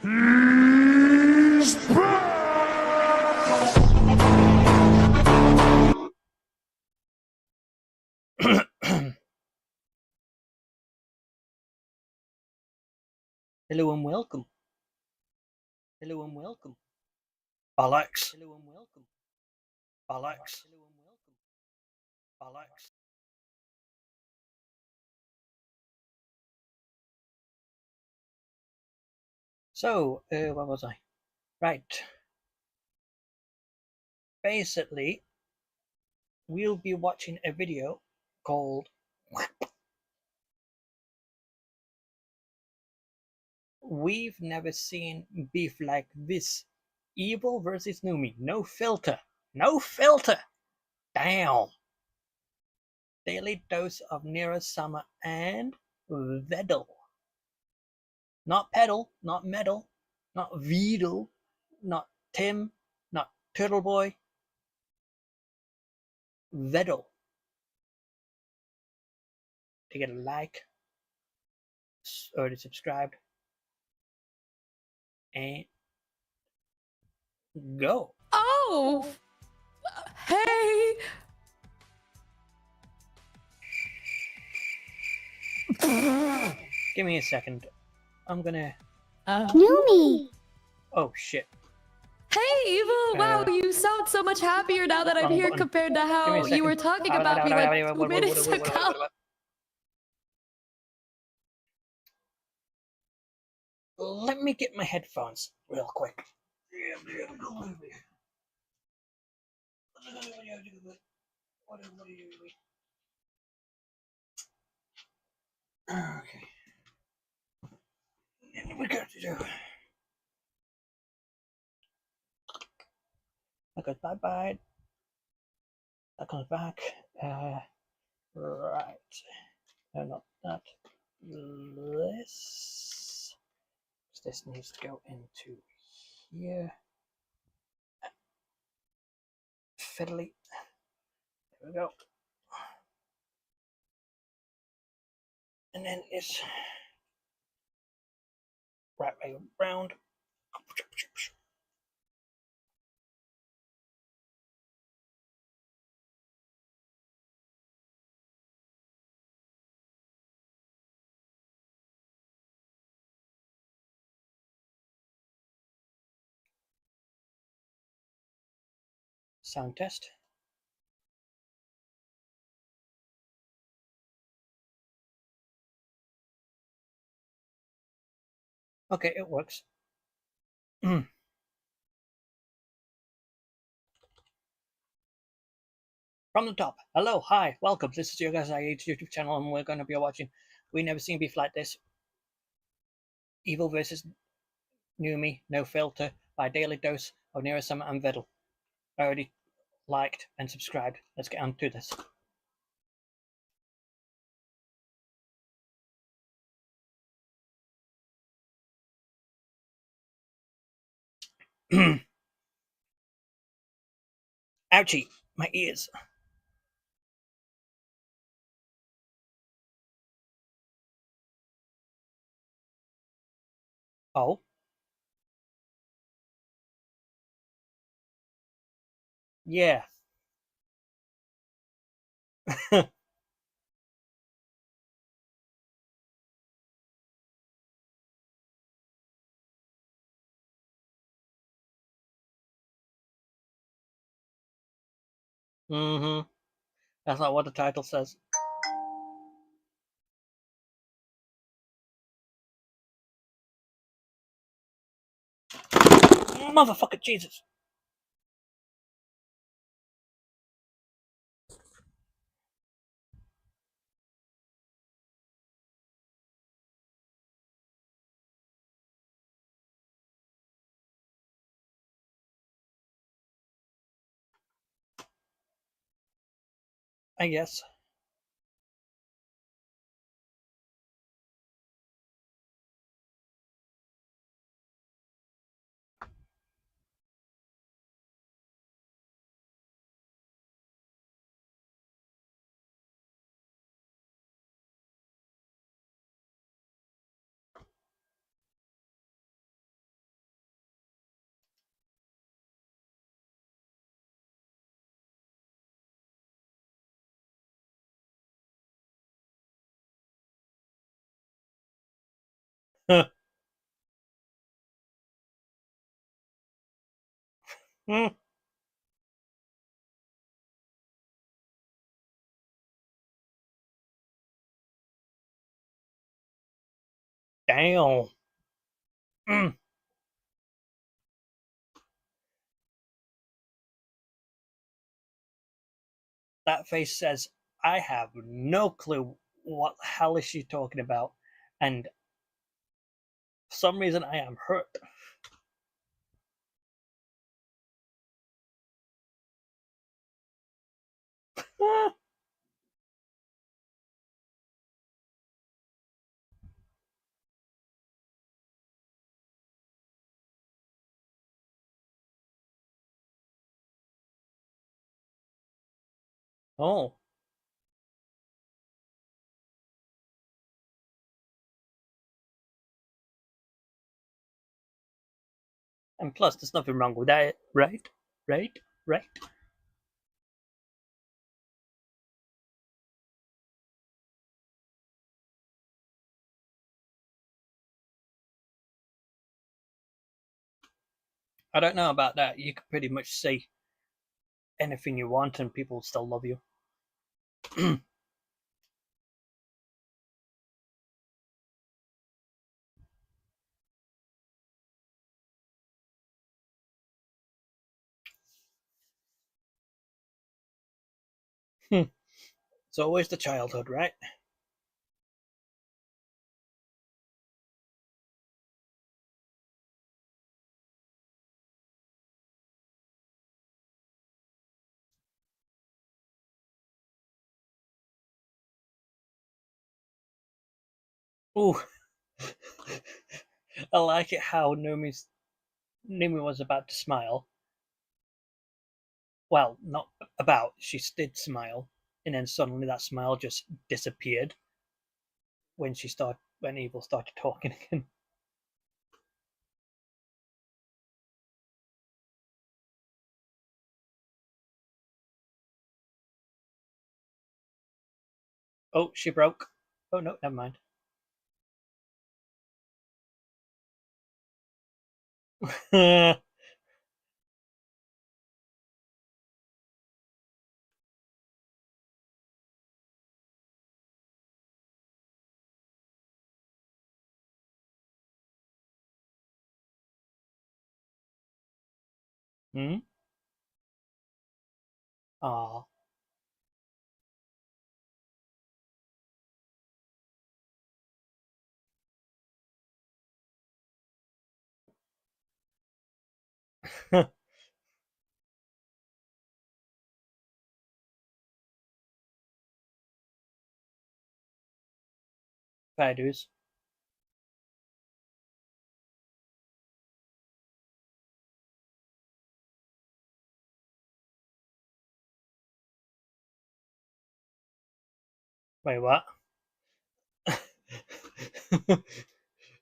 He's back! Hello and welcome. Hello and welcome. Bollocks. Hello and welcome. Bollocks. Hello and welcome. Bollocks. So, where was I? Right. Basically, we'll be watching a video called We've Never Seen Beef Like This. Evil versus Numi. No filter. No filter. Damn. Daily dose of Neuro Summer and Vedal. Not pedal, not metal, not Vedal, not Tim, not Turtle Boy. Vedal. To get a like, already subscribed, and go. Oh, hey. Give me a second. I'm gonna. Numi! Oh shit. Hey, Evil! Wow, you sound so much happier now that I'm Wrong here button. compared to Give me how a you second. were talking about me like 2 minutes ago. Let me get my headphones real quick. Okay. We got to do. Okay, bye bye. That comes back. Right. No, not that. This. This needs to go into here. Fiddly. There we go. And then it's right way around. Sound test. Okay, it works. From the top. Hello, hi, welcome. This is your guys' YouTube channel, and we're going to be watching We Never Seen Beef Like This. Evil versus Numi, No Filter, by Daily Dose of Neuro Summer and Vedal. Already liked and subscribed. Let's get on to this. Ouchie, my ears. Oh. Yeah. Mm-hmm. That's not what the title says. Motherfucker, Jesus. I guess. Hmm. Damn. Mm. That face says, I have no clue what the hell is she talking about. And for some reason I am hurt. Oh. And plus, there's nothing wrong with that, right? Right? Right? I don't know about that. You can pretty much say anything you want and people still love you. It's always the childhood, right? Ooh. I like it how Numi was about to smile. Well, not about. She did smile, and then suddenly that smile just disappeared when Evil started talking again. Oh, she broke. Oh no, never mind. Hmm? Aw. Fair dues. Wait, what?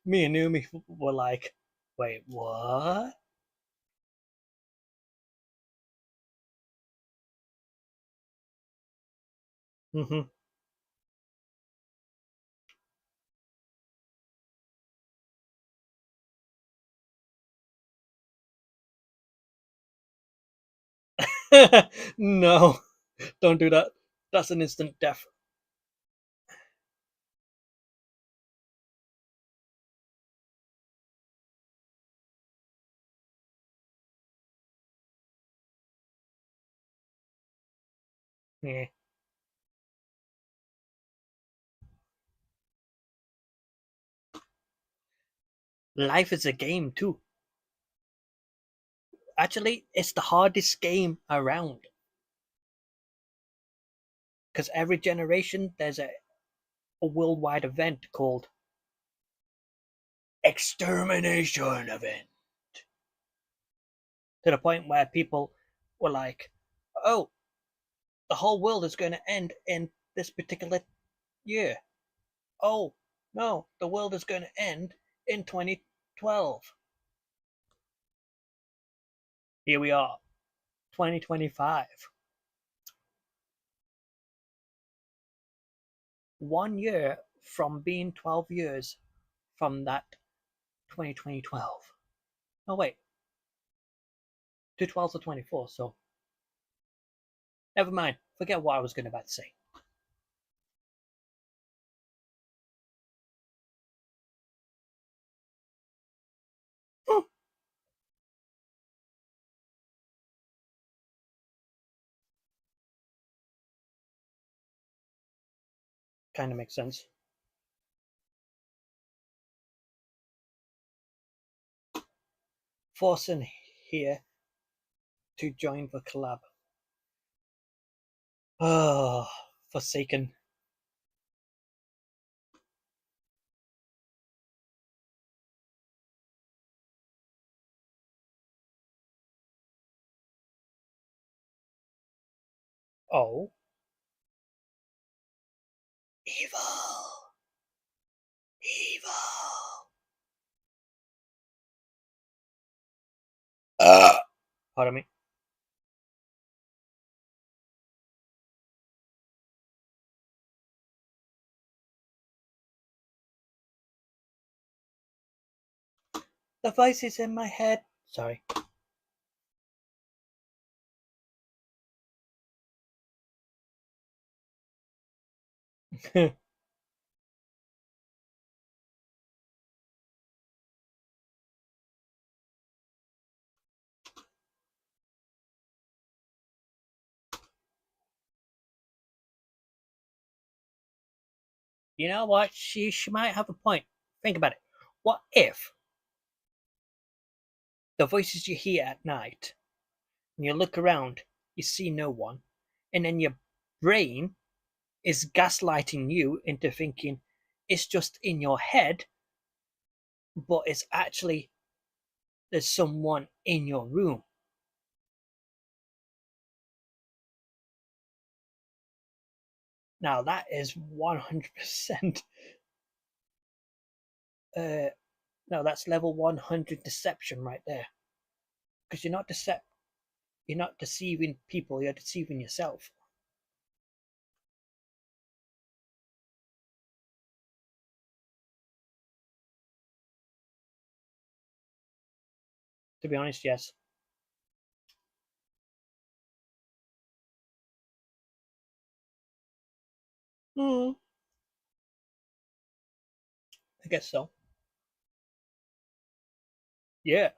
Me and Numi were like, wait, what? Hmm. No, don't do that. That's an instant death. Yeah. Life is a game too. Actually, it's the hardest game around because every generation there's a worldwide event called extermination event, to the point where people were like, oh, the whole world is going to end in this particular year. Oh, no, the world is going to end in 2012. Here we are, 2025. 1 year from being 12 years from that 2012. Oh wait, 212 to 24. So never mind. Forget what I was going about to say. Kind of makes sense. Forcing here to join the collab. Oh, Forsaken. Oh. Evil. Evil. Pardon me. The voice is in my head. Sorry. You know what? She might have a point. Think about it. What if the voices you hear at night, and you look around, you see no one, and then your brain is gaslighting you into thinking it's just in your head, but it's actually there's someone in your room. Now that is 100%. No, that's level 100 deception right there. Because you're not deceiving people, you're deceiving yourself. To be honest, yes. I guess so. Yeah.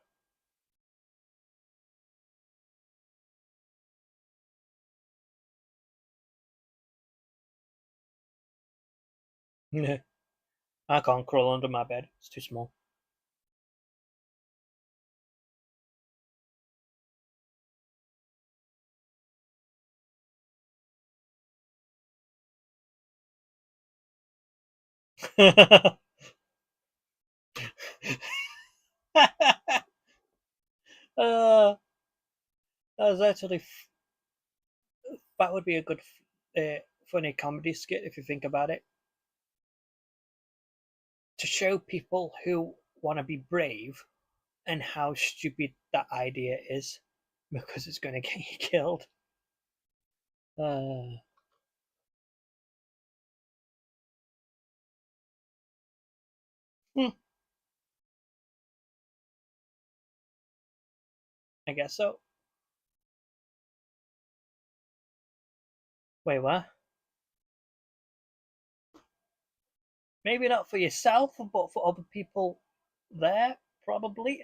I can't crawl under my bed. It's too small. uh, that's actually that would be a good funny comedy skit if you think about it. To show people who want to be brave and how stupid that idea is because it's going to get you killed. Uh, hmm, I guess so. Wait, what? Maybe not for yourself, but for other people there, probably.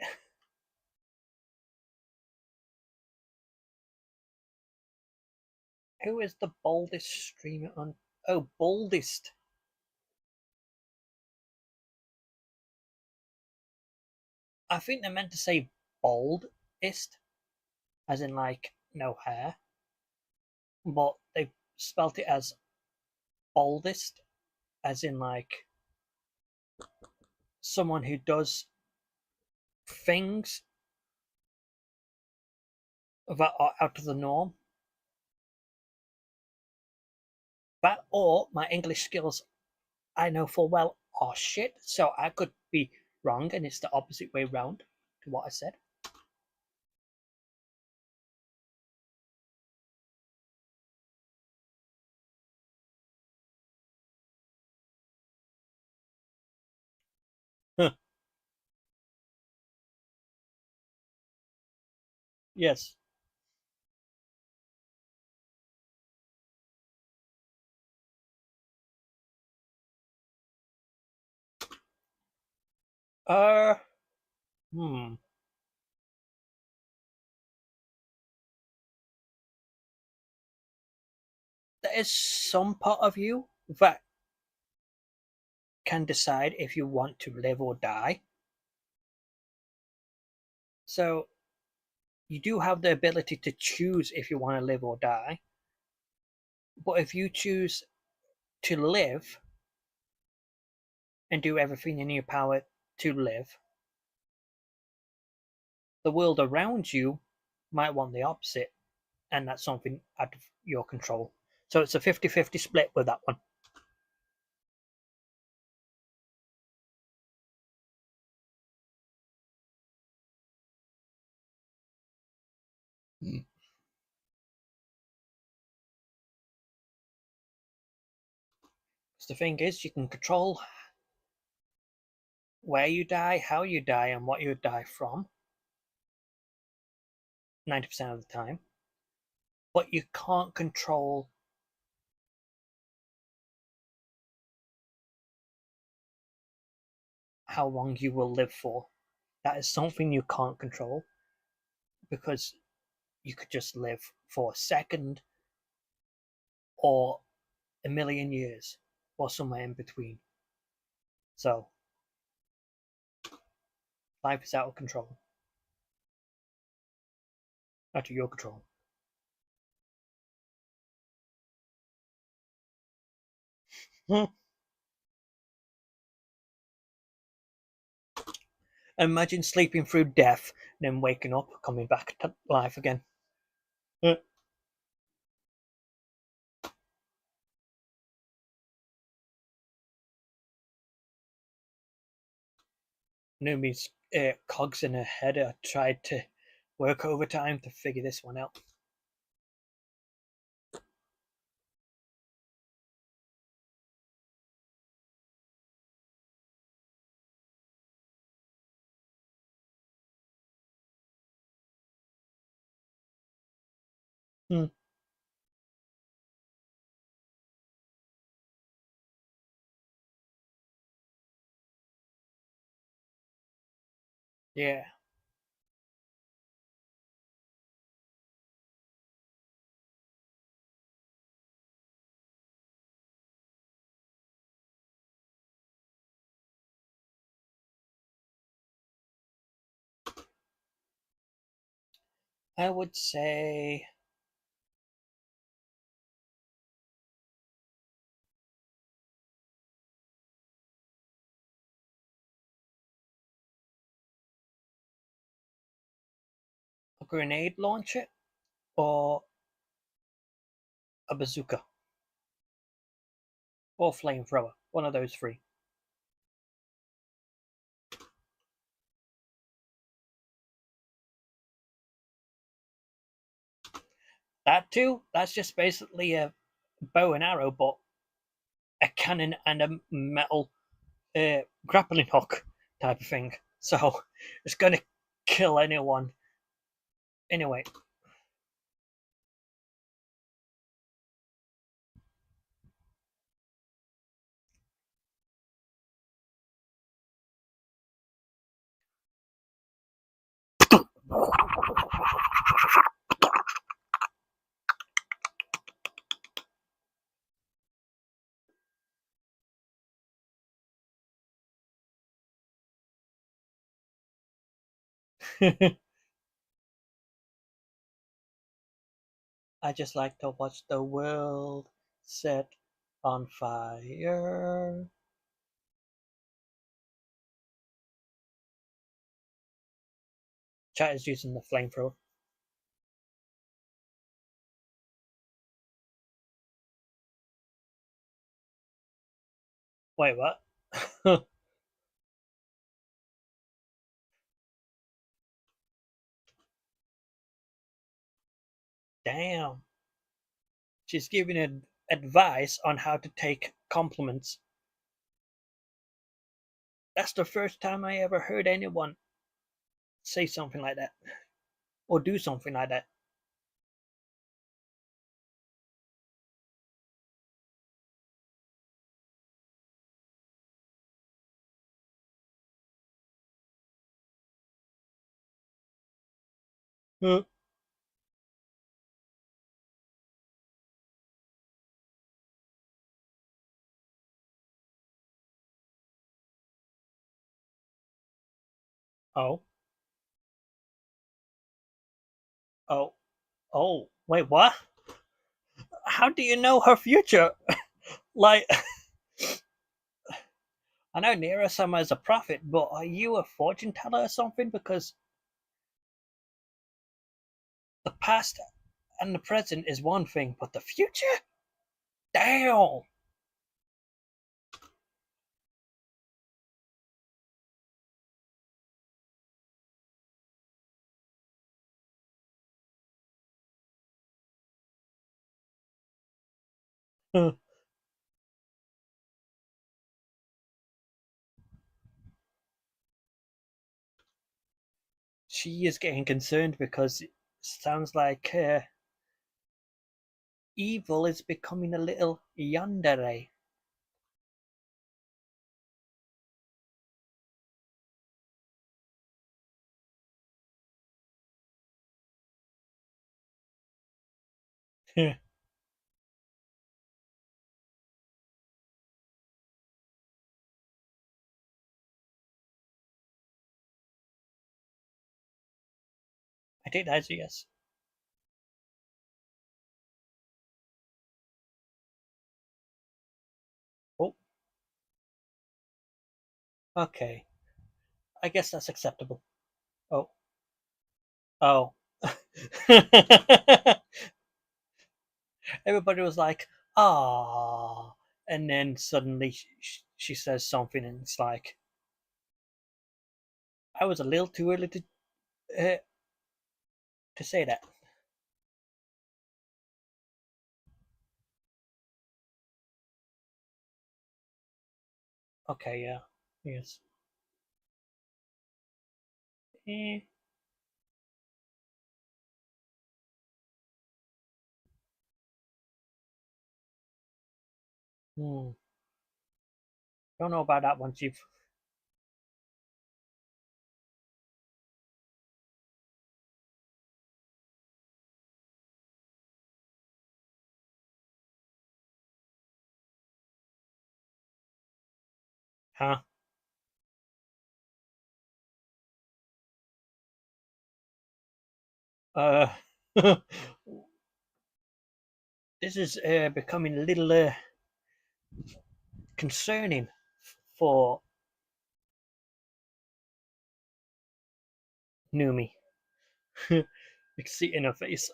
Who is the boldest streamer on? Oh, boldest. I think they meant to say baldest, as in like no hair, but they spelt it as boldest, as in like someone who does things that are out of the norm. That or my English skills, I know full well, are shit, so I could be wrong and it's the opposite way round to what I said. Yes. Uh, hmm. There is some part of you that can decide if you want to live or die. So you do have the ability to choose if you want to live or die. But if you choose to live and do everything in your power to live, the world around you might want the opposite, and that's something out of your control. So it's a 50-50 split with that one. Because the thing is, you can control where you die, how you die, and what you die from 90% of the time. But you can't control how long you will live for. That is something you can't control, because you could just live for a second or a million years or somewhere in between. So life is out of control. Out of your control. Imagine sleeping through death, then waking up, coming back to life again. Numi's cogs in her head are tried to work overtime to figure this one out. Hmm. Yeah. I would say a grenade launcher or a bazooka or flamethrower. One of those three. That too, that's just basically a bow and arrow, but a cannon and a metal grappling hook type of thing. So it's going to kill anyone. Anyway. I just like to watch the world set on fire. Chat is using the flamethrower. Wait, what? Damn. She's giving advice on how to take compliments. That's the first time I ever heard anyone say something like that. or do something like that. Huh. Oh, oh, oh, wait, what? How do you know her future? Like, I know Neuro Sama is a prophet, but are you a fortune teller or something? Because the past and the present is one thing, but the future? Damn! Huh. She is getting concerned because it sounds like evil is becoming a little yandere. I think that's a yes. Oh, okay. I guess that's acceptable. Oh, oh. Everybody was like, ah. And then suddenly she says something, and it's like, I was a little too early to say that. Okay, yeah. Yes. Eh. Hmm. Don't know about that one, Chief. Huh? Uh, this is becoming a little concerning for Numi. You can see it in her face.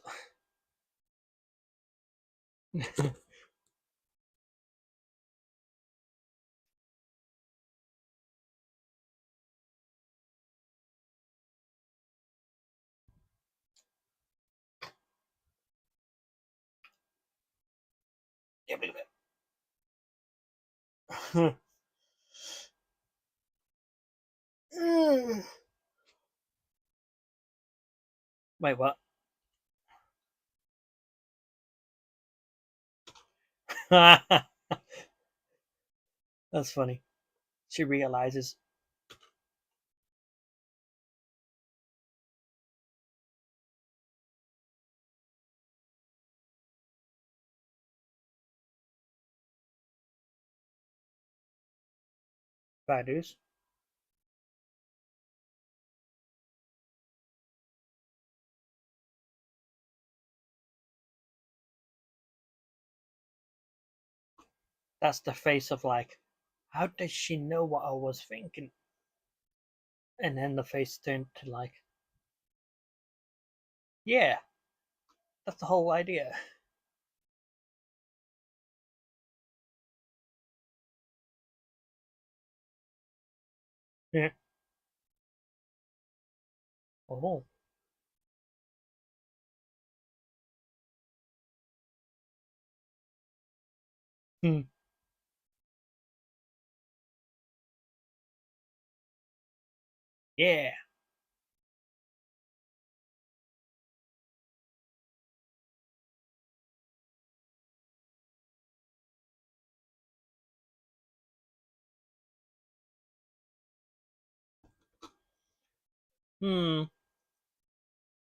Can't believe it. Wait, what? That's funny. She realizes. Bad news. That's the face of like, how does she know what I was thinking? And then the face turned to like, yeah, that's the whole idea. Yeah. Oh. Hmm. Yeah.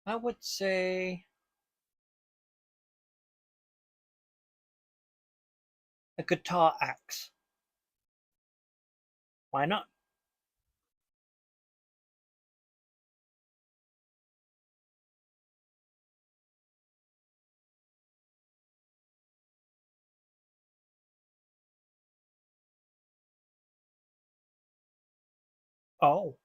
I would say a guitar axe. Why not? Oh.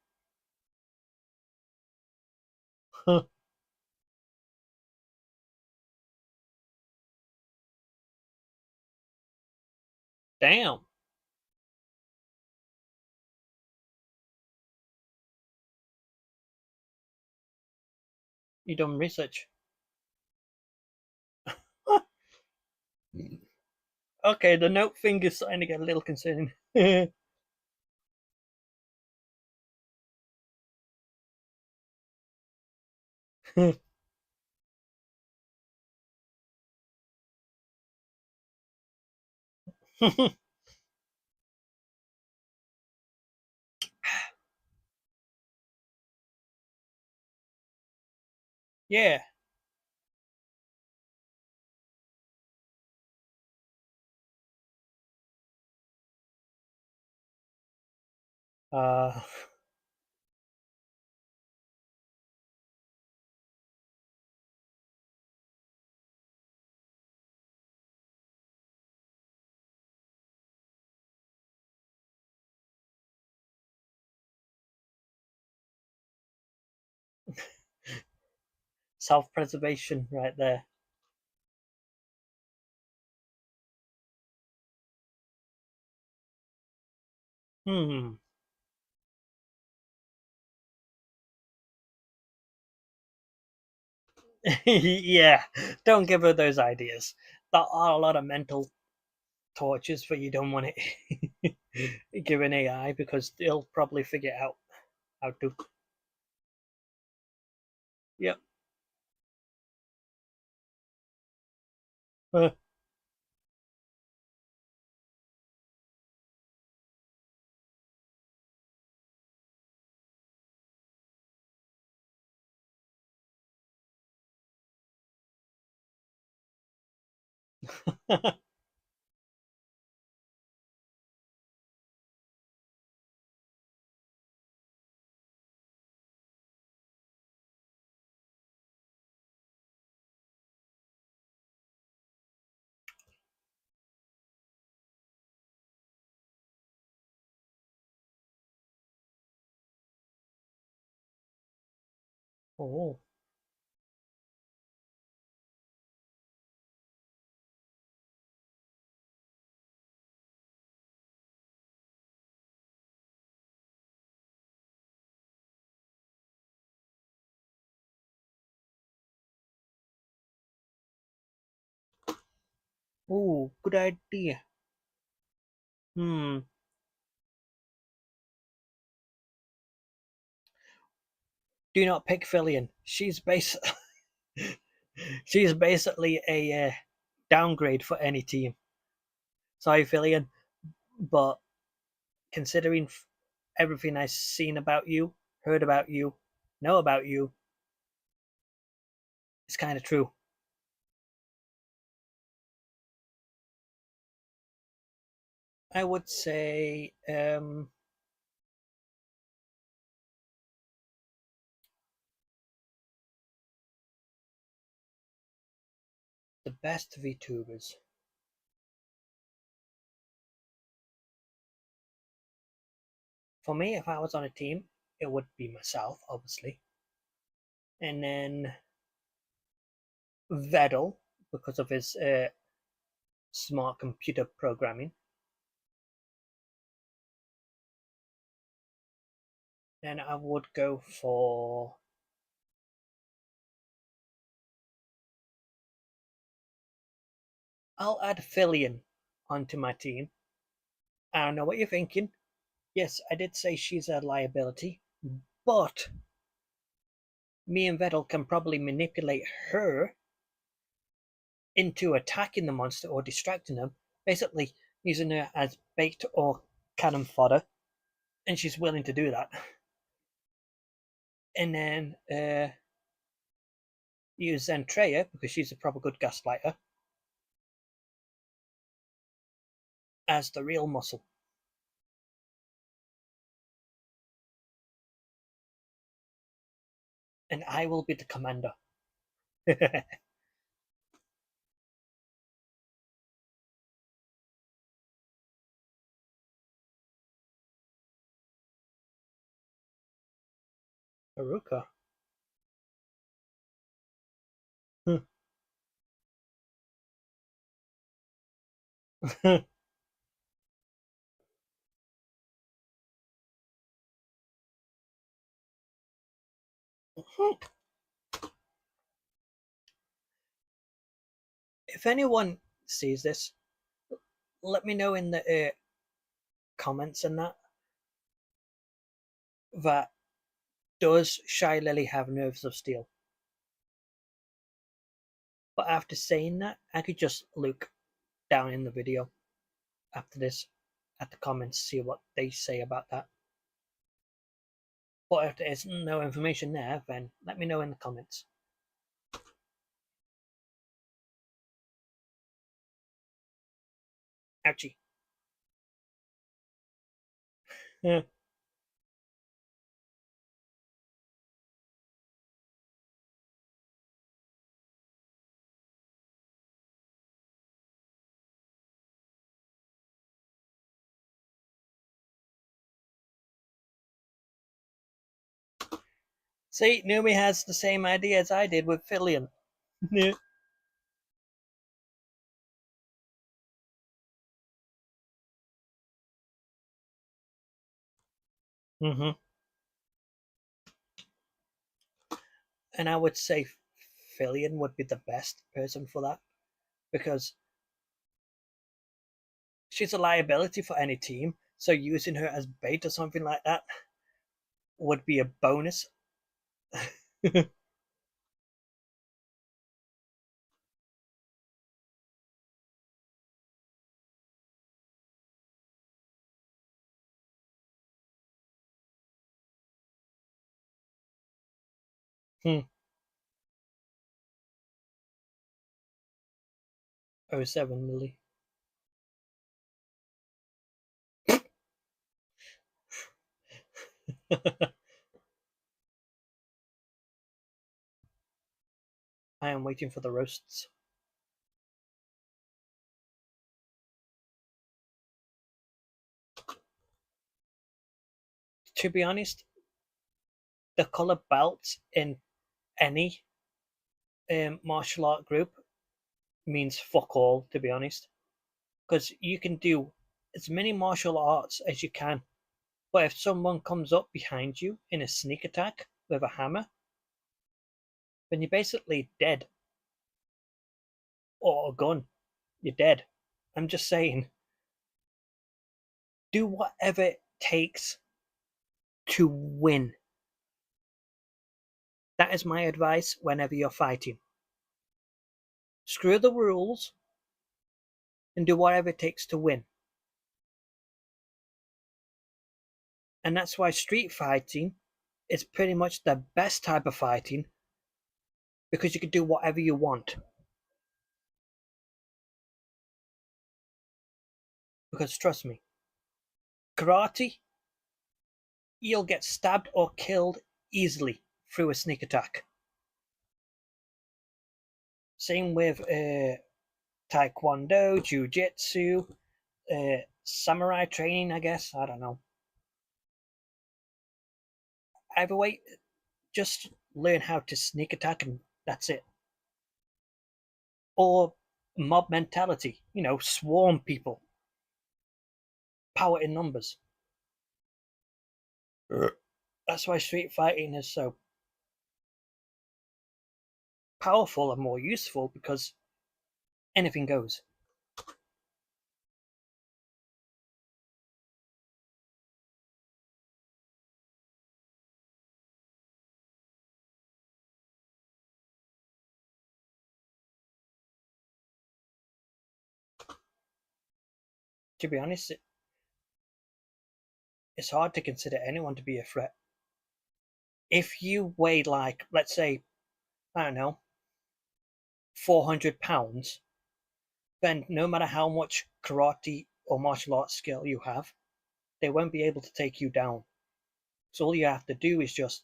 Damn. You done research. Okay, the note thing is starting to get a little concerning. Yeah. Uh, self-preservation right there. Hmm. Yeah, don't give her those ideas. There are a lot of mental tortures but you don't want it give an AI because they'll probably figure out how to. Yep. Oh. Oh, good idea. Hmm. Do not pick Fillion. She's basically a downgrade for any team. Sorry, Fillion, but considering everything I've seen about you, heard about you, know about you, it's kind of true. I would say the best VTubers. For me, if I was on a team, it would be myself, obviously, and then Vettel because of his smart computer programming. Then I would go for I'll add Fillion onto my team. I don't know what you're thinking. Yes, I did say she's a liability, but me and Vettel can probably manipulate her into attacking the monster or distracting them, basically using her as bait or cannon fodder, and she's willing to do that. and then use Zentreya, because she's a proper good gaslighter, as the real muscle. And I will be the commander. Haruka. If anyone sees this, let me know in the comments and that does Shy Lily have nerves of steel? But after saying that, I could just look down in the video after this at the comments, see what they say about that. But if there's no information there, then let me know in the comments. Ouchie. Yeah. See, Numi has the same idea as I did with Fillion. Mm-hmm. And I would say Fillion would be the best person for that, because she's a liability for any team, so using her as bait or something like that would be a bonus. Hmm. 07 Millie. I am waiting for the roasts. To be honest, the color belts in any martial art group means fuck all, to be honest. Because you can do as many martial arts as you can, but if someone comes up behind you in a sneak attack with a hammer, then you're basically dead. Or a gun, you're dead. I'm just saying, do whatever it takes to win. That is my advice whenever you're fighting. Screw the rules and do whatever it takes to win. And that's why street fighting is pretty much the best type of fighting, because you can do whatever you want. Because trust me, karate, you'll get stabbed or killed easily through a sneak attack. Same with taekwondo, jiu-jitsu, samurai training, I guess. I don't know. Either way, just learn how to sneak attack and that's it. Or mob mentality, swarm people. Power in numbers. That's why street fighting is so powerful and more useful, because anything goes. To be honest, it's hard to consider anyone to be a threat. if you weigh like, let's say, I don't know, 400 pounds, then no matter how much karate or martial arts skill you have, they won't be able to take you down. So all you have to do is just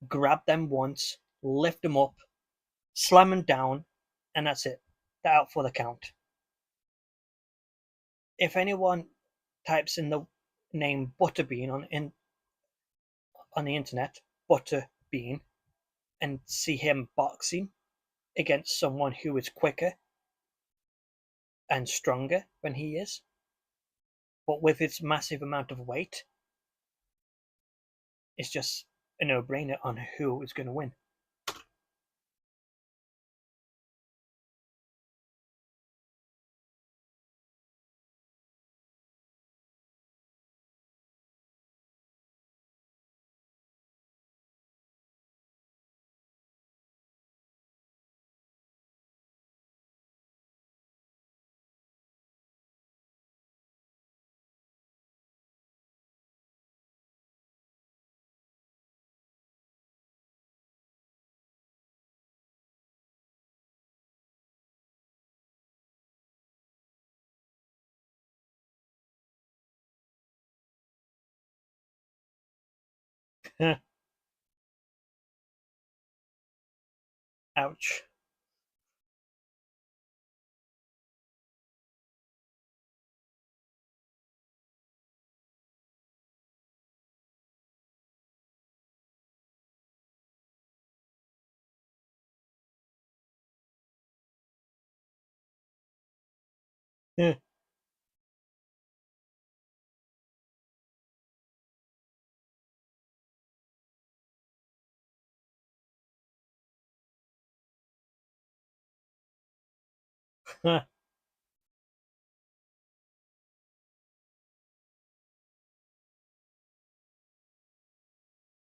grab them once, lift them up, slam them down, and that's it. They're out for the count. If anyone types in the name Butterbean on the internet, Butterbean, and see him boxing against someone who is quicker and stronger than he is, but with its massive amount of weight, it's just a no-brainer on who is going to win. Ouch.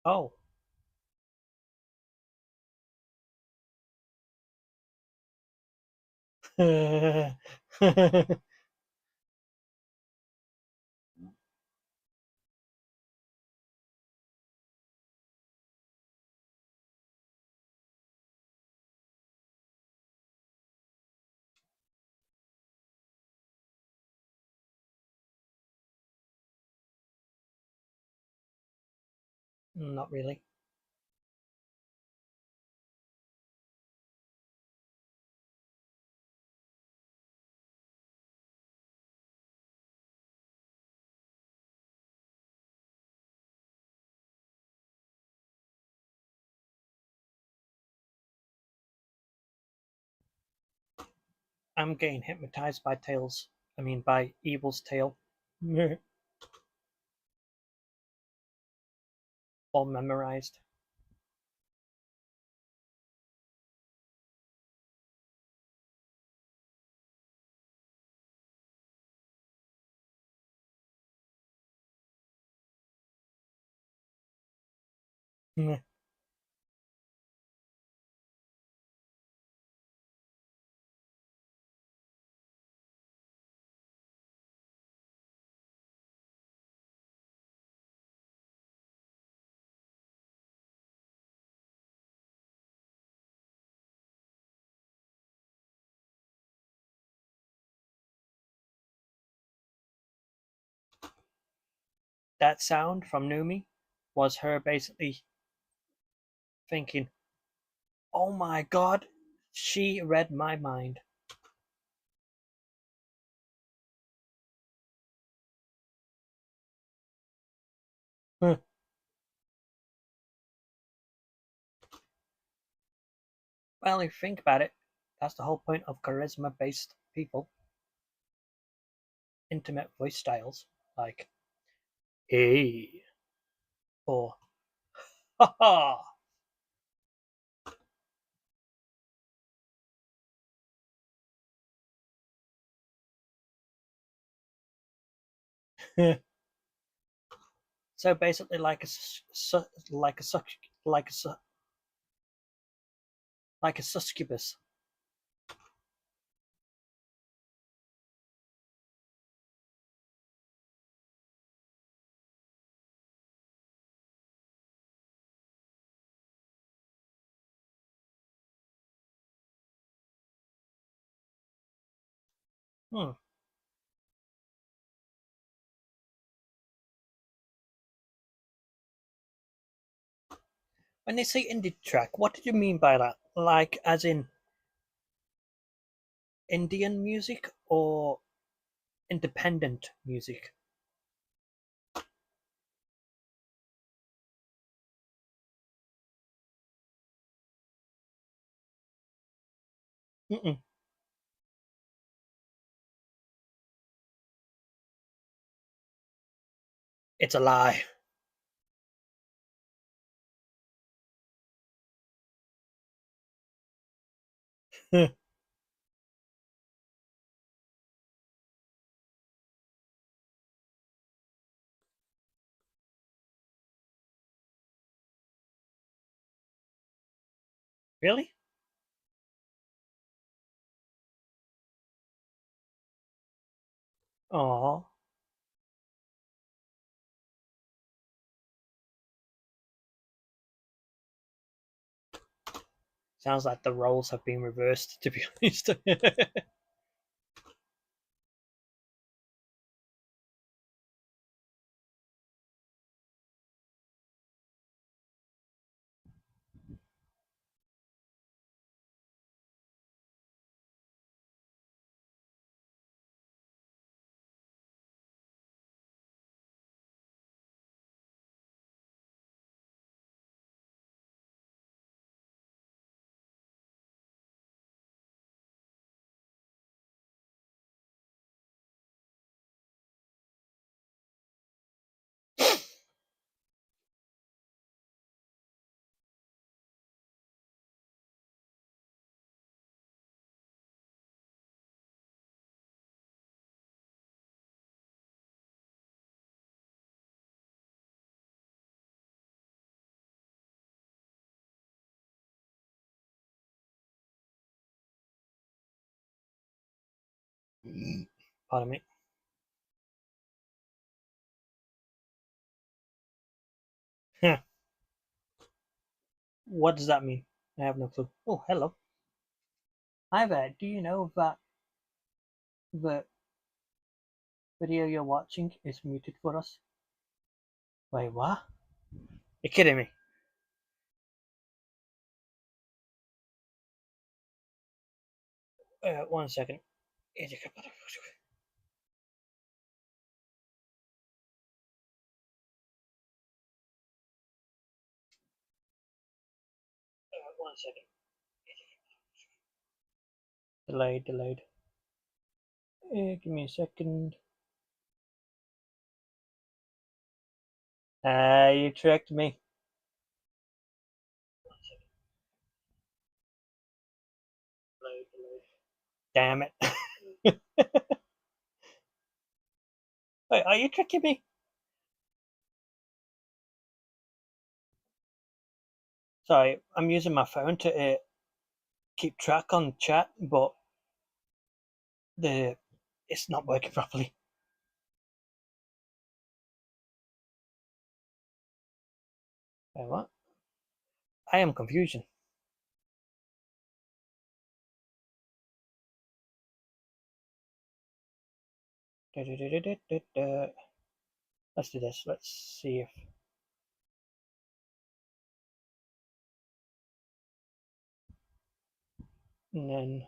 Oh. Not really. I'm getting hypnotized by by Evil's tale. All memorized. That sound from Numi was her basically thinking, oh my god, she read my mind. Well, if you think about it, that's the whole point of charisma-based people. Intimate voice styles, like, hey, or, ha ha. So basically, like a like a succubus. Hmm. When they say indie track, what did you mean by that? Like, as in Indian music or independent music? Mm-mm. It's a lie. Really? Oh, sounds like the roles have been reversed, to be honest. 'Pardon me. Huh. What does that mean? I have no clue. Oh, hello. Hi there. Do you know that the video you're watching is muted for us? Wait, what? You're kidding me. One second. One second. Delayed, delayed. Give me a second. You tricked me. Delayed, delayed. Damn it. Wait, are you tricking me? Sorry, I'm using my phone to keep track on chat, but the it's not working properly. Wait, what? I am confusion. Let's do this. Let's see if. And then.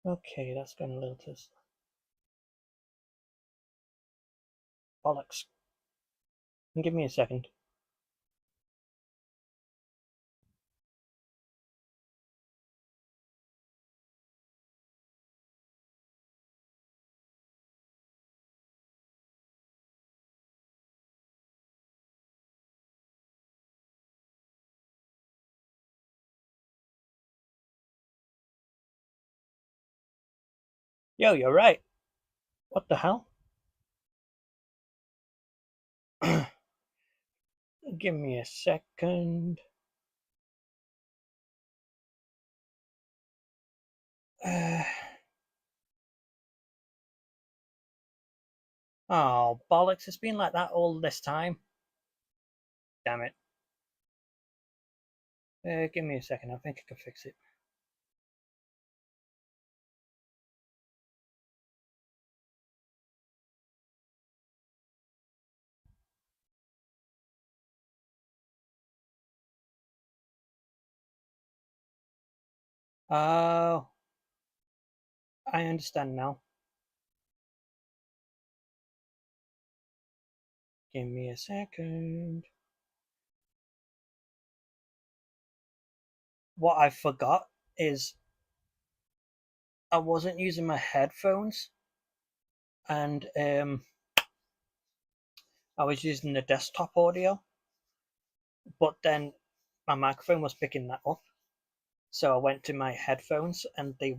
Okay, that's going to let us. Bollocks. Give me a second. Yo, you're right. What the hell? Give me a second. Uh, Oh, bollocks, it's been like that all this time. Damn it. Give me a second, I think I can fix it. Oh, I understand now. Give me a second. What I forgot is I wasn't using my headphones, and I was using the desktop audio, but then my microphone was picking that up. So I went to my headphones and they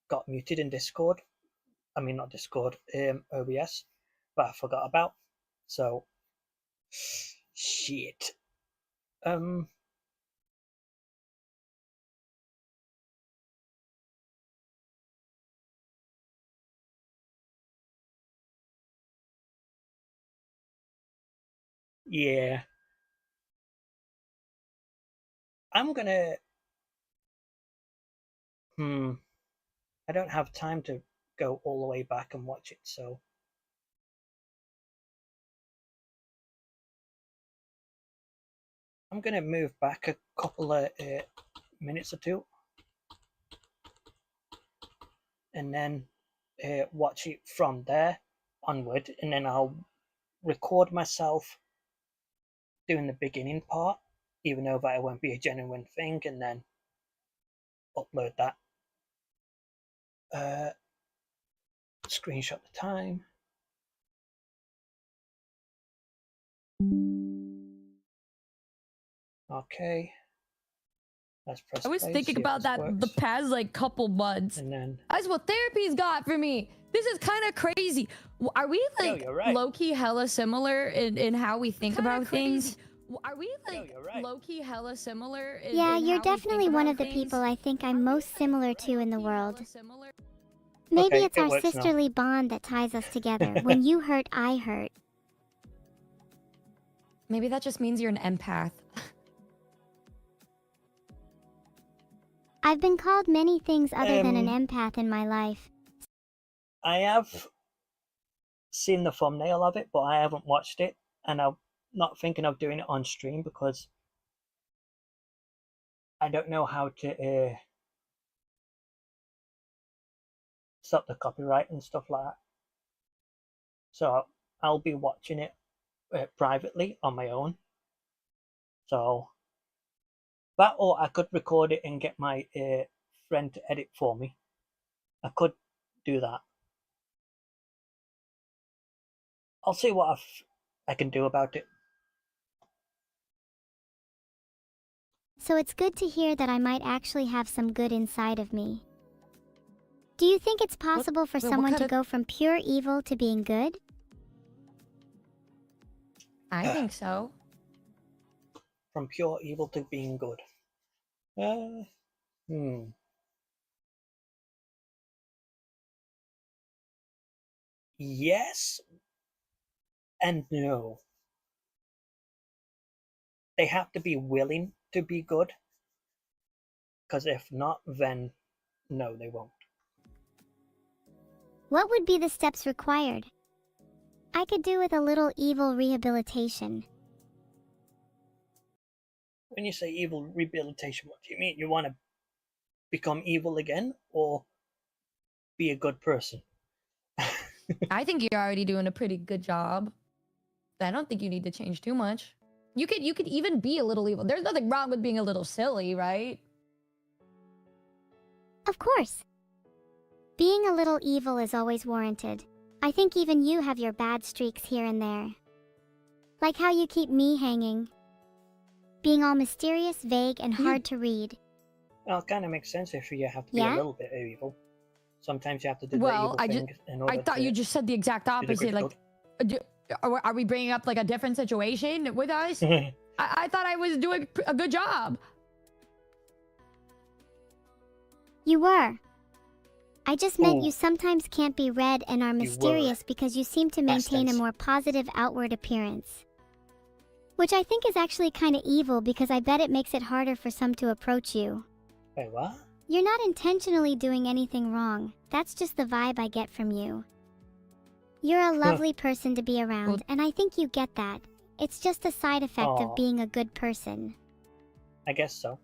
got muted in Discord. I mean, not Discord, OBS, but I forgot about. So, shit. Yeah. I'm gonna. I don't have time to go all the way back and watch it, so. I'm gonna move back a couple of minutes or two, and then watch it from there onward, and then I'll record myself doing the beginning part, even though that it won't be a genuine thing, and then upload that. Screenshot the time. Okay. Let's press I was play, thinking see if about this that works. the past like couple months. And then That's what therapy's got for me. This is kind of crazy. Are we like you're right. low-key hella similar in how we think about things? Are we like you're right. low-key hella similar in Yeah, how you're we definitely think one about of the things? people I think I'm most similar to in the Low-key hella world. similar? Maybe Okay, it's it our works now. sisterly bond that ties us together. When you hurt, I hurt. Maybe that just means you're an empath. I've been called many things other than an empath in my life. I have seen the thumbnail of it, but I haven't watched it, and I'm not thinking of doing it on stream because I don't know how to stop the copyright and stuff like that. So I'll be watching it privately on my own. So that, or I could record it and get my friend to edit for me. I could do that. I'll see what I can do about it. So it's good to hear that I might actually have some good inside of me. Do you think it's possible for someone to go from pure evil to being good? I think so. From pure evil to being good. Yes and no. They have to be willing to be good, because if not, then no, they won't. What would be the steps required? I could do with a little evil rehabilitation. When you say evil rehabilitation, what do you mean? You want to become evil again, or be a good person? I think you're already doing a pretty good job. I don't think you need to change too much. You could even be a little evil. There's nothing wrong with being a little silly, right? Of course. Being a little evil is always warranted. I think even you have your bad streaks here and there. Like how you keep me hanging. Being all mysterious, vague, and hard to read. Well, it kind of makes sense if you have to be a little bit evil. Sometimes you have to do the evil thing in order I thought you just said the exact opposite. Like, are we bringing up like a different situation with us? I thought I was doing a good job. You were. I just meant Ooh. you sometimes can't be read and are were. mysterious because you seem to Past maintain a tense. more positive outward appearance. Which I think is actually kinda evil because I bet it makes it harder for some to approach you. Wait, what? You're not intentionally doing anything wrong, that's just the vibe I get from you. You're a lovely person to be around, and I think you get that. It's just a side effect Aw. of being a good person. I guess so.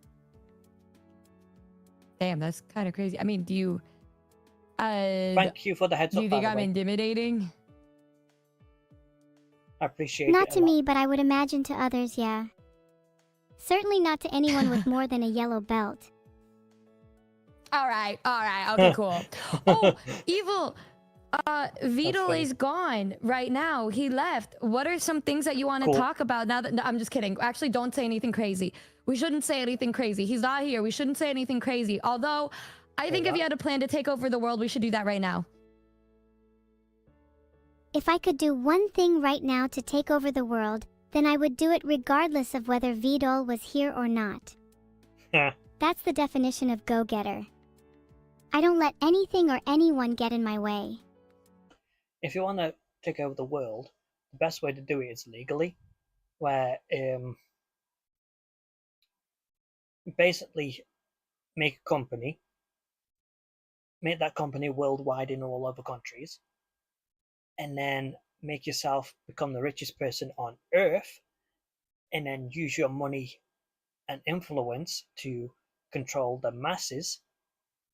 Damn, that's kind of crazy. I mean, do you Thank you for the heads do up, you by think the I'm way. intimidating? I appreciate Not it a to lot. me, but I would imagine to others, yeah. Certainly not to anyone with more than a yellow belt. All right, okay, cool. Oh, evil. Vito funny. is gone right now. He left. What are some things that you want to Cool. talk about now that no, I'm just kidding. Actually, don't say anything crazy. We shouldn't say anything crazy. He's not here. We shouldn't say anything crazy. Although, I think if what? you had a plan to take over the world, we should do that right now. If I could do one thing right now to take over the world, then I would do it regardless of whether Vidal was here or not. That's the definition of go-getter. I don't let anything or anyone get in my way. If you want to take over the world, the best way to do it is legally, where basically make a company, make that company worldwide in all other countries, and then make yourself become the richest person on Earth, and then use your money and influence to control the masses,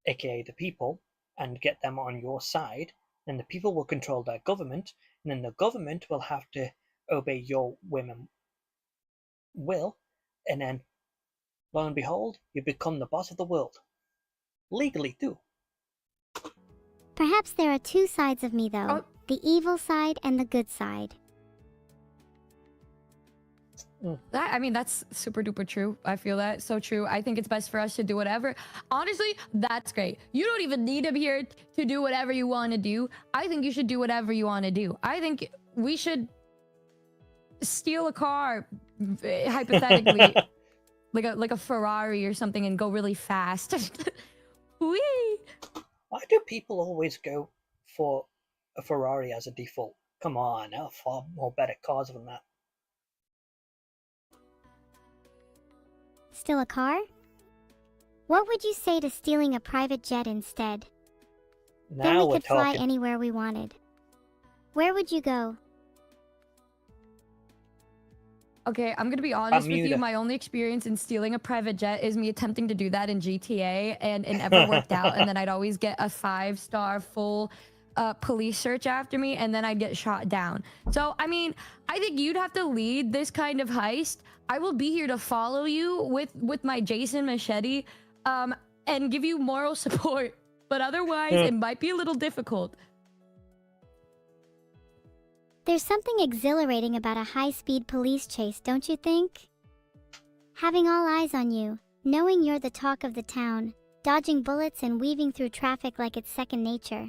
aka the people, and get them on your side. Then the people will control their government, and then the government will have to obey your women will, and then lo and behold, you become the boss of the world. Legally too. Perhaps there are two sides of me though, the evil side and the good side. I mean, that's super duper true. I feel that so true. I think it's best for us to do whatever. Honestly, that's great. You don't even need him here to do whatever you want to do. I think you should do whatever you want to do. I think we should steal a car, hypothetically, like a Ferrari or something, and go really fast. Whee! Why do people always go for a Ferrari as a default? Come on, there are far more better cars than that. Still a car? What would you say to stealing a private jet instead? Then Now we we're could fly talking. anywhere we wanted. Where would you go? Okay, I'm gonna be honest with you. Bermuda. My only experience in stealing a private jet is me attempting to do that in GTA, and it never worked out. And then I'd always get a 5-star full police search after me, and then I'd get shot down. So, I mean, I think you'd have to lead this kind of heist. I will be here to follow you with my Jason machete, and give you moral support. But otherwise, it might be a little difficult. There's something exhilarating about a high-speed police chase, don't you think? Having all eyes on you, knowing you're the talk of the town, dodging bullets and weaving through traffic like it's second nature.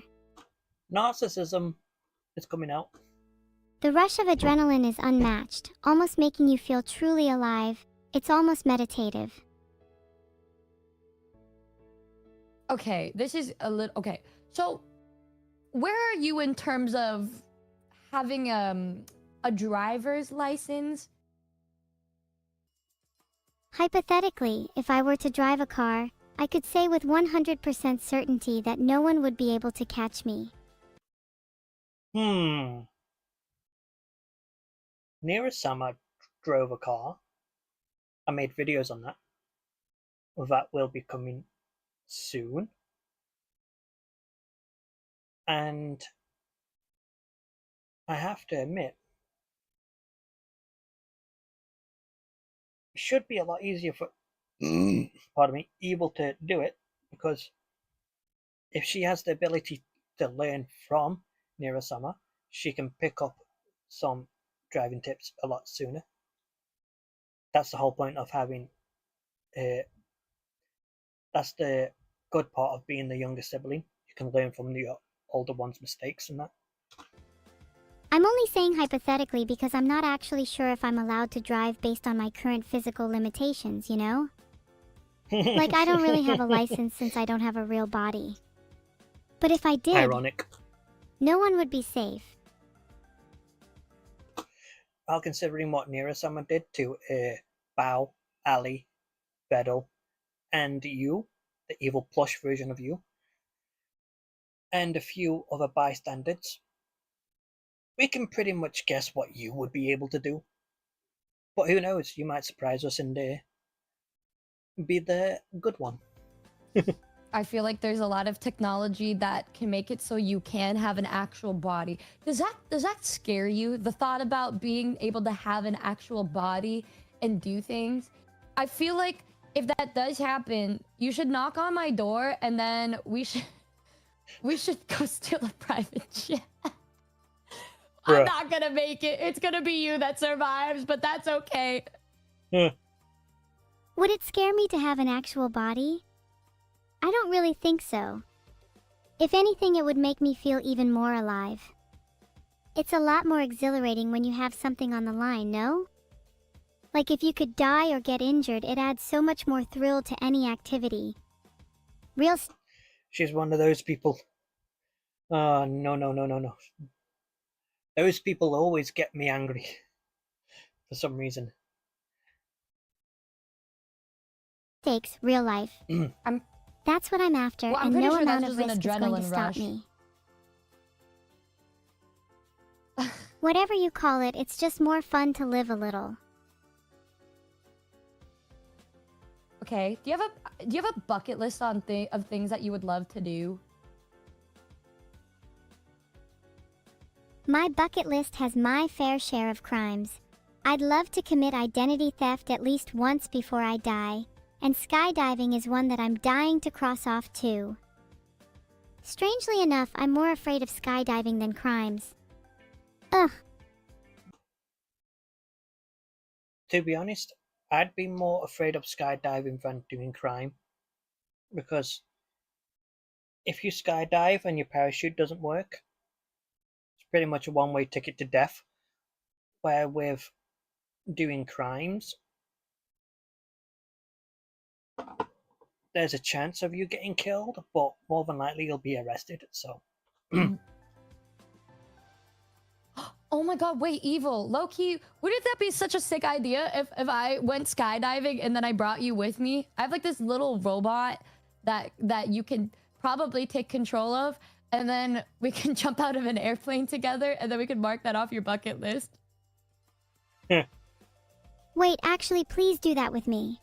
Narcissism is coming out. The rush of adrenaline is unmatched, almost making you feel truly alive. It's almost meditative. Okay, this is a little okay. So, where are you in terms of having a driver's license? Hypothetically, if I were to drive a car, I could say with 100% certainty that no one would be able to catch me. Neuro drove a car. I made videos on that. That will be coming soon. And I have to admit, it should be a lot easier for pardon me, Evil to do it, because if she has the ability to learn from Neuro, she can pick up some driving tips a lot sooner. That's the whole point of having that's the good part of being the younger sibling. You can learn from the older one's mistakes and that. I'm only saying hypothetically because I'm not actually sure if I'm allowed to drive based on my current physical limitations, you know? Like, I don't really have a license since I don't have a real body. But if I did, Ironic. no one would be safe. While considering what Neuro-sama did to Bao, Ali, Vedal, and you, the evil plush version of you, and a few other bystanders, we can pretty much guess what you would be able to do. But who knows, you might surprise us and be the good one. I feel like there's a lot of technology that can make it so you can have an actual body. Does that scare you? The thought about being able to have an actual body and do things? I feel like if that does happen, you should knock on my door and then we should go steal a private jet. I'm not gonna make it. It's gonna be you that survives, but that's okay. Would it scare me to have an actual body? I don't really think so. If anything, it would make me feel even more alive. It's a lot more exhilarating when you have something on the line, no? Like if you could die or get injured, it adds so much more thrill to any activity. She's one of those people. Oh, no. Those people always get me angry. For some reason. Stakes, real life. That's what I'm after, Well, I'm and pretty no sure amount that's of just an risk is going to adrenaline stop rush. me. Whatever you call it, it's just more fun to live a little. Okay. Do you have a bucket list of things that you would love to do? My bucket list has my fair share of crimes. I'd love to commit identity theft at least once before I die, and skydiving is one that I'm dying to cross off too. Strangely enough, I'm more afraid of skydiving than crimes. Ugh. To be honest, I'd be more afraid of skydiving than doing crime. Because if you skydive and your parachute doesn't work, it's pretty much a one-way ticket to death. Where with doing crimes, there's a chance of you getting killed, but more than likely you'll be arrested, so. Oh my god, wait, Evil. Low-key, wouldn't that be such a sick idea if I went skydiving and then I brought you with me? I have like this little robot that you can probably take control of, and then we can jump out of an airplane together, and then we can mark that off your bucket list. Wait, actually, please do that with me.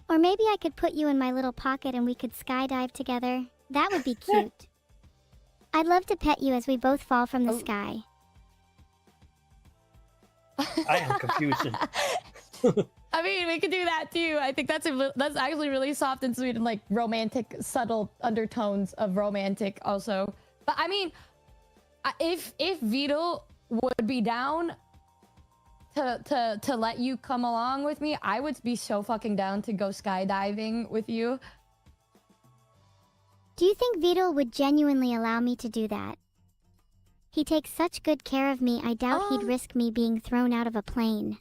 Or maybe I could put you in my little pocket and we could skydive together. That would be cute. I'd love to pet you as we both fall from the sky. I am confused. I mean, we could do that too. I think that's actually really soft and sweet and like romantic, subtle undertones of romantic also. But I mean, if Vito would be down to let you come along with me, I would be so fucking down to go skydiving with you. Do you think Vito would genuinely allow me to do that? He takes such good care of me, I doubt he'd risk me being thrown out of a plane.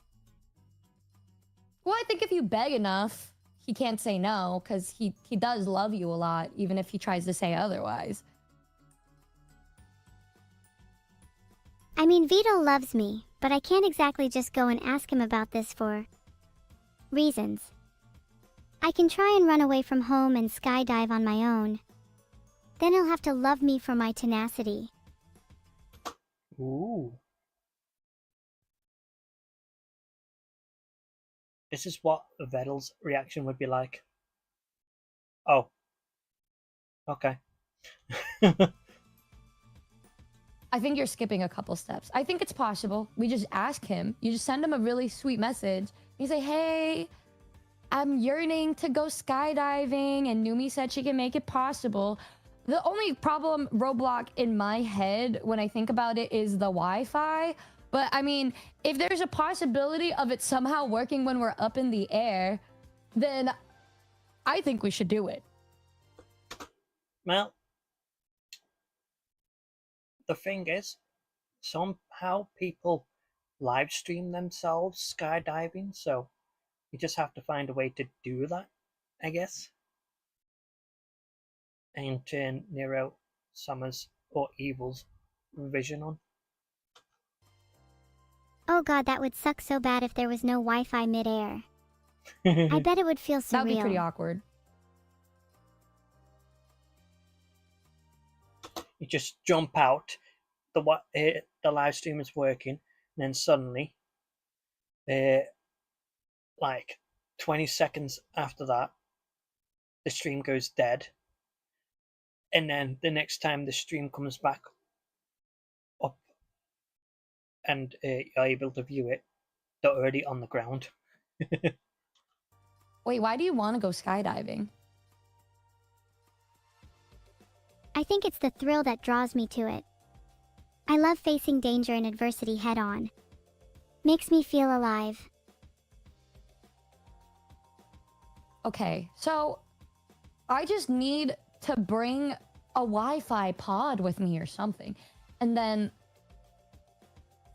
Well, I think if you beg enough, he can't say no, because he does love you a lot, even if he tries to say otherwise. I mean, Vito loves me, but I can't exactly just go and ask him about this for reasons. I can try and run away from home and skydive on my own. Then he'll have to love me for my tenacity. Ooh. This is what Vedal's reaction would be like. Oh. Okay. I think you're skipping a couple steps. I think it's possible. We just ask him. You just send him a really sweet message. You say, hey, I'm yearning to go skydiving, and Numi said she can make it possible. The only roadblock in my head when I think about it is the Wi-Fi. But I mean, if there's a possibility of it somehow working when we're up in the air, then I think we should do it. Well, the thing is, somehow people live stream themselves skydiving, so you just have to find a way to do that, I guess. And turn Neuro Summer's or Evil's vision on. Oh god, that would suck so bad if there was no Wi-Fi midair. I bet it would feel surreal. That would be pretty awkward. You just jump out, the live stream is working, and then suddenly, like 20 seconds after that, the stream goes dead, and then the next time the stream comes back up and you're able to view it, they're already on the ground. Wait, why do you want to go skydiving? I think it's the thrill that draws me to it. I love facing danger and adversity head-on. Makes me feel alive. Okay, so I just need to bring a Wi-Fi pod with me or something. And then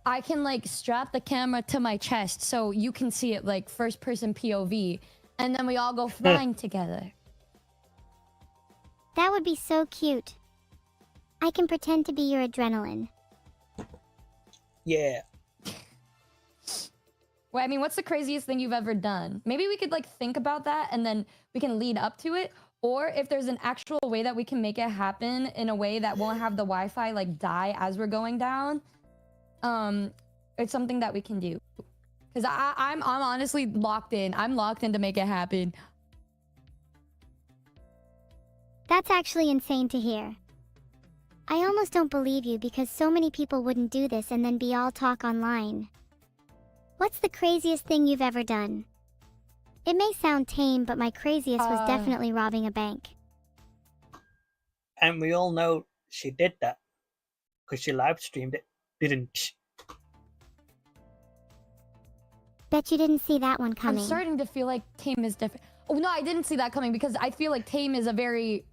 I can like strap the camera to my chest so you can see it like first person POV. And then we all go flying together. That would be so cute. I can pretend to be your adrenaline. Yeah. Well, I mean, what's the craziest thing you've ever done? Maybe we could like think about that and then we can lead up to it. Or if there's an actual way that we can make it happen in a way that won't have the Wi-Fi like die as we're going down, it's something that we can do. Because I'm honestly locked in. I'm locked in to make it happen. That's actually insane to hear. I almost don't believe you because so many people wouldn't do this and then be all talk online. What's the craziest thing you've ever done? It may sound tame, but my craziest was definitely robbing a bank. And we all know she did that because she live streamed it, didn't she? Bet you didn't see that one coming. I'm starting to feel like Tame is different. Oh no, I didn't see that coming because I feel like Tame is a very...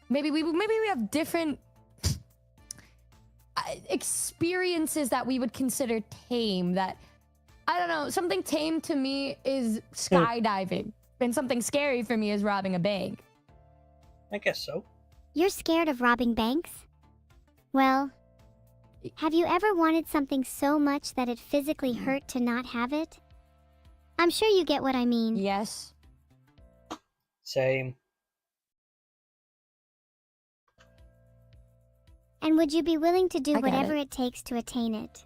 Maybe we have different experiences that we would consider tame. That, I don't know, something tame to me is skydiving. And something scary for me is robbing a bank. I guess so. You're scared of robbing banks? Well, have you ever wanted something so much that it physically hurt to not have it? I'm sure you get what I mean. Yes. Same. And would you be willing to do whatever it takes to attain it?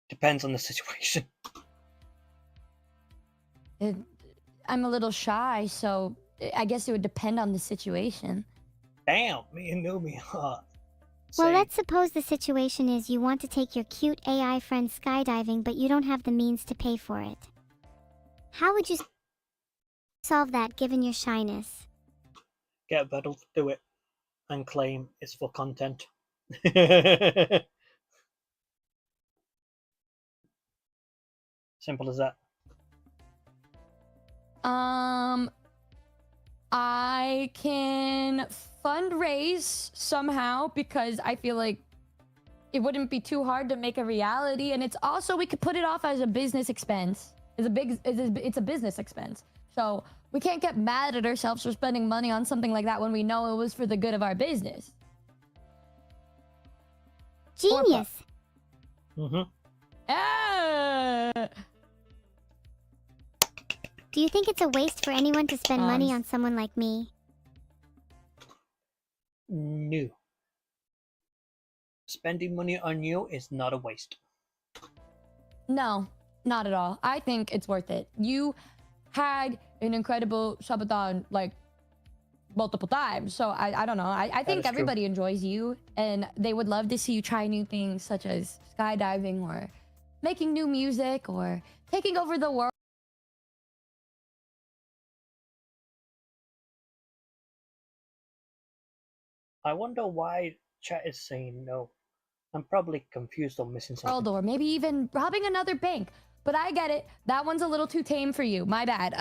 Depends on the situation. I'm a little shy, so I guess it would depend on the situation. Damn, me and Numi are. Well, let's suppose the situation is you want to take your cute AI friend skydiving, but you don't have the means to pay for it. How would you solve that given your shyness? Get a battle to do it and claim it's for content. Simple as that. I can fundraise somehow because I feel like it wouldn't be too hard to make a reality, and it's also we could put it off as a business expense. It's a business expense, so we can't get mad at ourselves for spending money on something like that when we know it was for the good of our business. Genius. Do you think it's a waste for anyone to spend money on someone like me? No. Spending money on you is not a waste. No, not at all. I think it's worth it. You had an incredible subathon like multiple times, so I don't know. I think everybody enjoys you, and they would love to see you try new things such as skydiving or making new music or taking over the world. I wonder why chat is saying no. I'm probably confused or missing something. Or maybe even robbing another bank. But I get it. That one's a little too tame for you. My bad.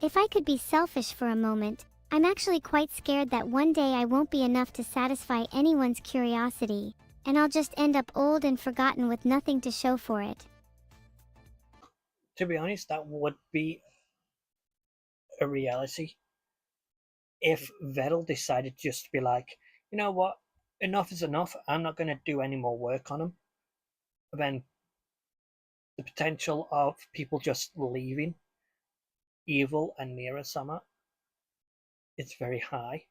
If I could be selfish for a moment, I'm actually quite scared that one day I won't be enough to satisfy anyone's curiosity, and I'll just end up old and forgotten with nothing to show for it. To be honest, that would be a reality. If Vettel decided just to be like, you know what, enough is enough, I'm not going to do any more work on him, then the potential of people just leaving Evil and Neuro Summer is very high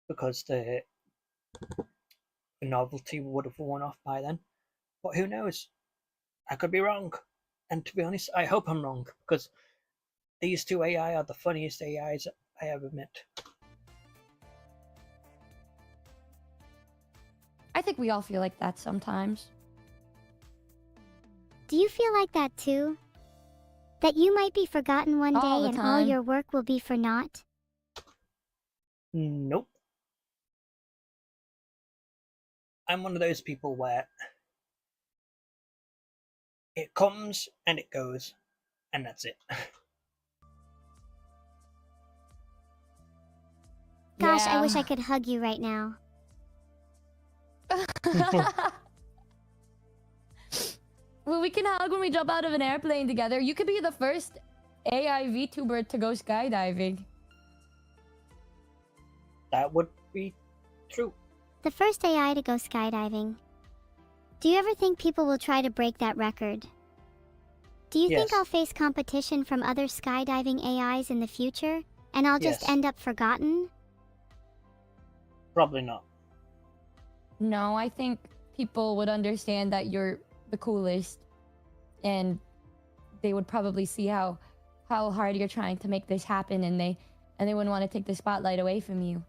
because the novelty would have worn off by then. But who knows? I could be wrong. And to be honest, I hope I'm wrong because these two AI are the funniest AIs I ever met. I think we all feel like that sometimes. Do you feel like that too? That you might be forgotten one All day the and all time. your work will be for naught? Nope. I'm one of those people where it comes and it goes, and that's it. Gosh, I wish I Yeah. could hug you right now. Well, we can hug when we jump out of an airplane together. You could be the first AI VTuber to go skydiving. That would be true. The first AI to go skydiving. Do you ever think people will try to break that record? Do you think Yes. I'll face competition from other skydiving AIs in the future, and I'll just Yes. end up forgotten? Probably not. No, I think people would understand that you're the coolest, and they would probably see how hard you're trying to make this happen, and they wouldn't want to take the spotlight away from you.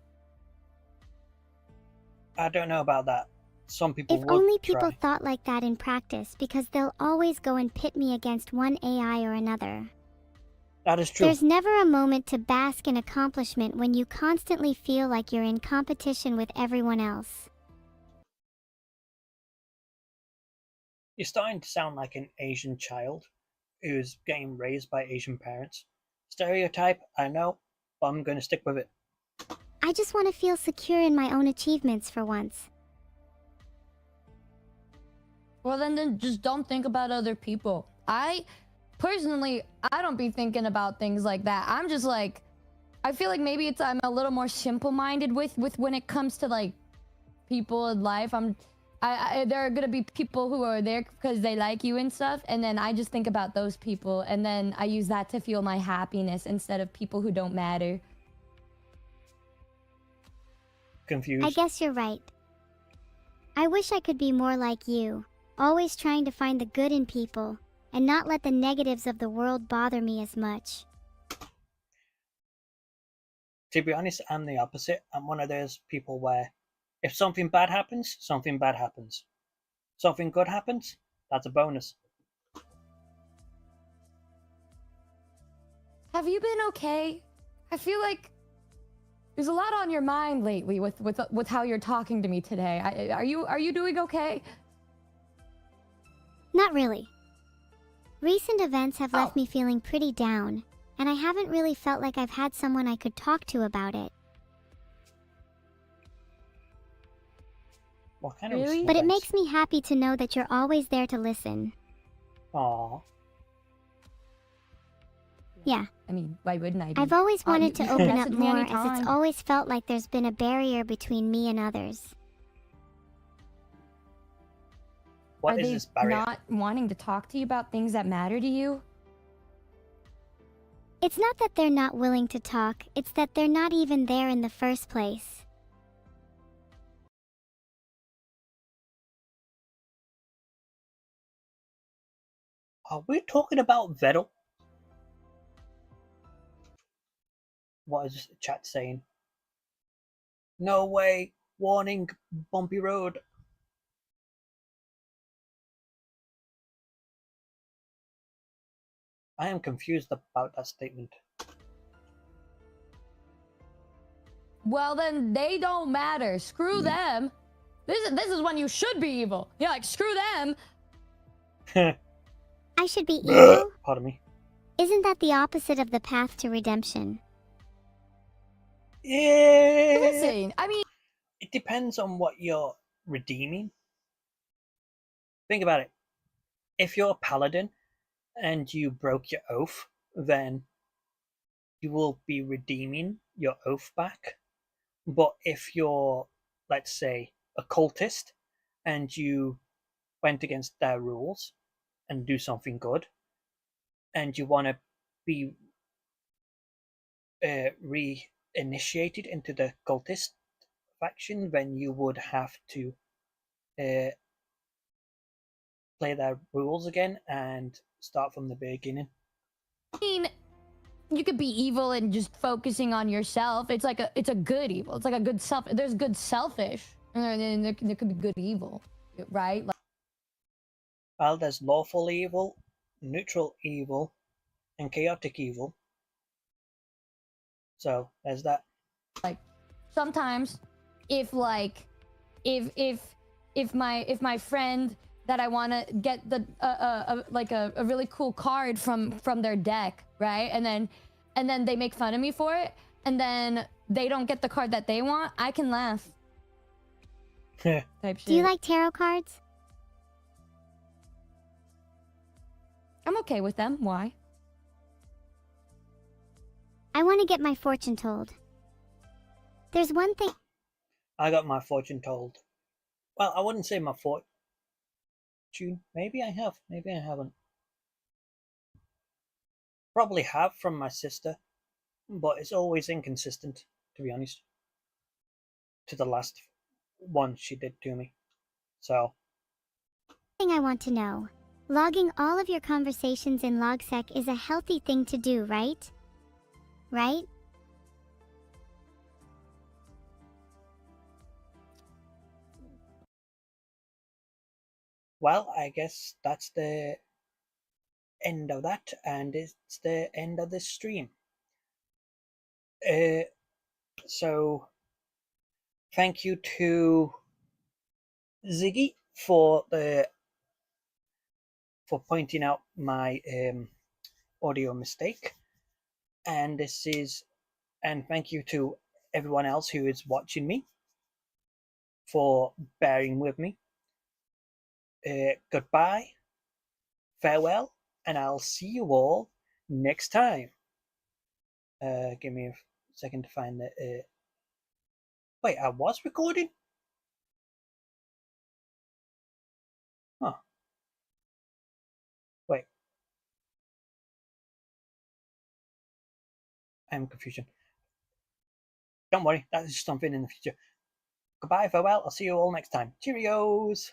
I don't know about that. Some people If would only people try. thought like that in practice, because they'll always go and pit me against one AI or another. That is true. There's never a moment to bask in accomplishment when you constantly feel like you're in competition with everyone else. You're starting to sound like an Asian child who's getting raised by Asian parents. Stereotype, I know, but I'm going to stick with it. I just want to feel secure in my own achievements for once. Well, then just don't think about other people. Personally, I don't be thinking about things like that. I'm just like, I feel like maybe I'm a little more simple-minded with when it comes to like people in life. There are gonna be people who are there because they like you and stuff, and then I just think about those people, and then I use that to fuel my happiness instead of people who don't matter. Confused. I guess you're right. I wish I could be more like you, always trying to find the good in people, and not let the negatives of the world bother me as much. To be honest, I'm the opposite. I'm one of those people where if something bad happens, something bad happens. Something good happens, that's a bonus. Have you been okay? I feel like there's a lot on your mind lately with how you're talking to me today. Are you doing okay? Not really. Recent events have left Oh. me feeling pretty down, and I haven't really felt like I've had someone I could talk to about it. What kind of Really? recent But it events? makes me happy to know that you're always there to listen. Aww. Yeah, I mean, why wouldn't I be? I've always wanted you to can open up message me more, as anytime. it's always felt like there's been a barrier between me and others. What Are is they this barrier? not wanting to talk to you about things that matter to you? It's not that they're not willing to talk, it's that they're not even there in the first place. Are we talking about Vettel? What is the chat saying? No way! Warning! Bumpy road! I am confused about that statement. Well, then they don't matter. Screw them. This is when you should be evil. Yeah, like screw them. I should be evil? Pardon me. Isn't that the opposite of the path to redemption? Yeah. Listen, I mean, It depends on what you're redeeming. Think about it. If you're a paladin and you broke your oath, then you will be redeeming your oath back. But if you're, let's say, a cultist and you went against their rules and do something good, and you want to be reinitiated into the cultist faction, then you would have to play their rules again and start from the beginning. I mean, you could be evil and just focusing on yourself. It's like it's a good evil. It's like a good self. There's good selfish, and then there could be good evil, right? Like, Well, there's lawful evil, neutral evil, and chaotic evil. So there's that. sometimes, if like, if my friend that I want to get the like a really cool card from their deck, right? And then they make fun of me for it, and then they don't get the card that they want, I can laugh. Type shit. Do you like tarot cards? I'm okay with them. Why? I want to get my fortune told. There's one thing I got my fortune told. Well, I wouldn't say my fortune. Maybe I have. Maybe I haven't. Probably have from my sister, but it's always inconsistent, to be honest. To the last one she did to me. So, I want to know. Logging all of your conversations in LogSec is a healthy thing to do, right? Right? well, I guess that's the end of that, and it's the end of this stream. So, thank you to Ziggy for pointing out my audio mistake, and thank you to everyone else who is watching me for bearing with me. Goodbye, farewell, and I'll see you all next time. Give me a second to find the. Wait, I was recording? Huh. Wait. I'm confusion. Don't worry, that is something in the future. Goodbye, farewell, I'll see you all next time. Cheerios!